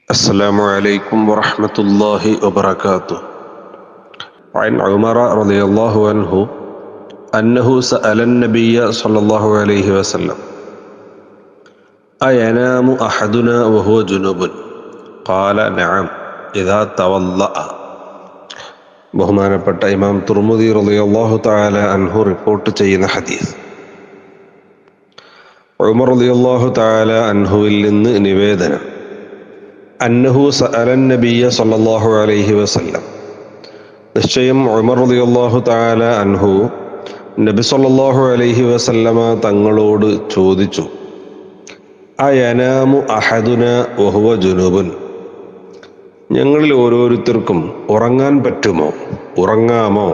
السلام عليكم ورحمة الله وبركاته. عن عمر رضي الله عنه أنه سأل النبي صلى الله عليه وسلم أينام أحدنا وهو جنوب قال نعم إذا توضأ. ബഹുമാനപ്പെട്ട ഇമാം തുർമുദി റളിയല്ലാഹു തആല അൻഹു റിപ്പോർട്ട് ചെയ്യുന്ന ഹദീസ്. ഉമർ റളിയല്ലാഹു തആല അൻഹുവിൽ നിന്ന് നിവേദനം, അന്നഹു സഅലൻ നബിയ സല്ലല്ലാഹു അലൈഹി വസല്ലം, നിശ്ചയം ഉമർ റളിയല്ലാഹു തആല അൻഹു നബി സല്ലല്ലാഹു അലൈഹി വസല്ലമ തങ്ങളോട് ചോദിച്ചു, അയനാമു അഹദുന വഹുവ ജുനുബുൻ, ഞങ്ങളിൽ ഓരോരുത്തർക്കും ഉറങ്ങാൻ പറ്റുമോ, ഉറങ്ങാമോ,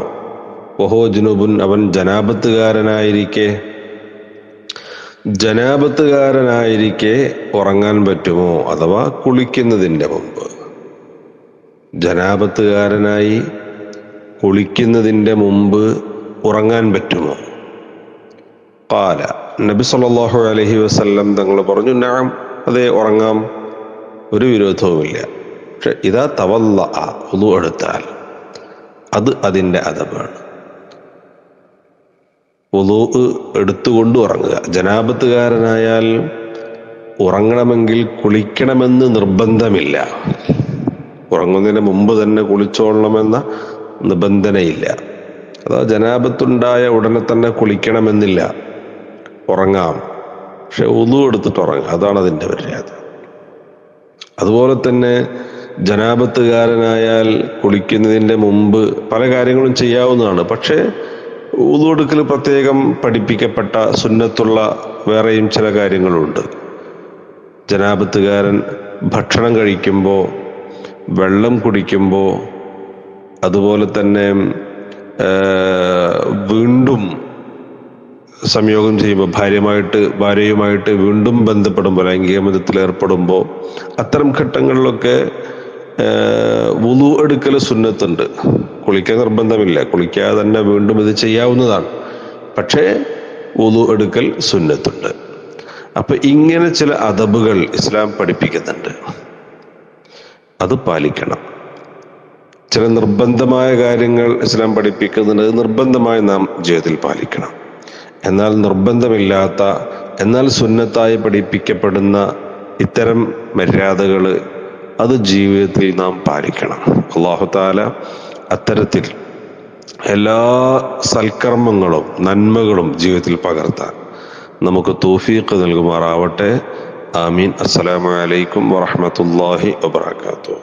വഹുവ ജുനുബുൻ, അവൻ ജനാബത്തുകാരനായിരിക്കെ ഉറങ്ങാൻ പറ്റുമോ, അഥവാ കുളിക്കുന്നതിൻ്റെ മുമ്പ്. ജനാബത്തുകാരനായി കുളിക്കുന്നതിൻ്റെ മുമ്പ് ഉറങ്ങാൻ പറ്റുമോ? ഖാല, നബി സല്ലല്ലാഹു അലൈഹി വസല്ലം തങ്ങൾ പറഞ്ഞു, നഅം, അതെ, ഉറങ്ങാം, ഒരു വിരോധവുമില്ല. പക്ഷെ ഇദാ തവല്ലഅ, വുളു എടുത്താൽ, അത് അതിൻ്റെ അദബാണ്. വുളു എടുത്തുകൊണ്ട് ഉറങ്ങുക. ജനാബത്തുകാരനായാൽ ഉറങ്ങണമെങ്കിൽ കുളിക്കണമെന്ന് നിർബന്ധമില്ല. ഉറങ്ങുന്നതിന് മുമ്പ് തന്നെ കുളിച്ചോളണമെന്ന നിബന്ധനയില്ല. അതാ ജനാബത്തുണ്ടായ ഉടനെ തന്നെ കുളിക്കണമെന്നില്ല, ഉറങ്ങാം, പക്ഷെ വുളു എടുത്തിട്ട് ഉറങ്ങുക, അതാണ് അതിൻ്റെ മര്യാദ. അതുപോലെ തന്നെ ജനാബത്തുകാരനായാൽ കുളിക്കുന്നതിൻ്റെ മുമ്പ് പല കാര്യങ്ങളും ചെയ്യാവുന്നതാണ്. പക്ഷേ വുളു എടുക്കൽ പ്രത്യേകം പഠിപ്പിക്കപ്പെട്ട സുന്നത്തുള്ള വേറെയും ചില കാര്യങ്ങളുണ്ട്. ജനാബത്തുകാരൻ ഭക്ഷണം കഴിക്കുമ്പോൾ, വെള്ളം കുടിക്കുമ്പോൾ, അതുപോലെ തന്നെ വീണ്ടും സംയോഗം ചെയ്യുമ്പോൾ, ഭാര്യയുമായിട്ട് വീണ്ടും ബന്ധപ്പെടുമ്പോൾ, ലൈംഗിക ബന്ധത്തിൽ ഏർപ്പെടുമ്പോൾ, അത്തരം ഘട്ടങ്ങളിലൊക്കെ വുളു എടുക്കൽ സുന്നത്തുണ്ട്. കുളിക്കാൻ നിർബന്ധമില്ല, കുളിക്കാതെ തന്നെ വീണ്ടും ഇത് ചെയ്യാവുന്നതാണ്. പക്ഷേ വുളു എടുക്കൽ സുന്നത്തുണ്ട്. അപ്പൊ ഇങ്ങനെ ചില അദബുകൾ ഇസ്ലാം പഠിപ്പിക്കുന്നുണ്ട്, അത് പാലിക്കണം. ചില നിർബന്ധമായ കാര്യങ്ങൾ ഇസ്ലാം പഠിപ്പിക്കുന്നുണ്ട്, അത് നിർബന്ധമായി നാം ജീവിതത്തിൽ പാലിക്കണം. എന്നാൽ നിർബന്ധമില്ലാത്ത, എന്നാൽ സുന്നത്തായി പഠിപ്പിക്കപ്പെടുന്ന ഇത്തരം മര്യാദകൾ, അത് ജീവിതത്തിൽ നാം പാലിക്കണം. അല്ലാഹു തആല അത്തരത്തിൽ എല്ലാ സൽക്കർമ്മങ്ങളും നന്മകളും ജീവിതത്തിൽ പകർത്താൻ നമുക്ക് തൗഫീഖ് നൽകുമാറാവട്ടെ. ആമീൻ. അസ്സലാമു അലൈക്കും വറഹ്മത്തുള്ളാഹി വബറകാതുഹു.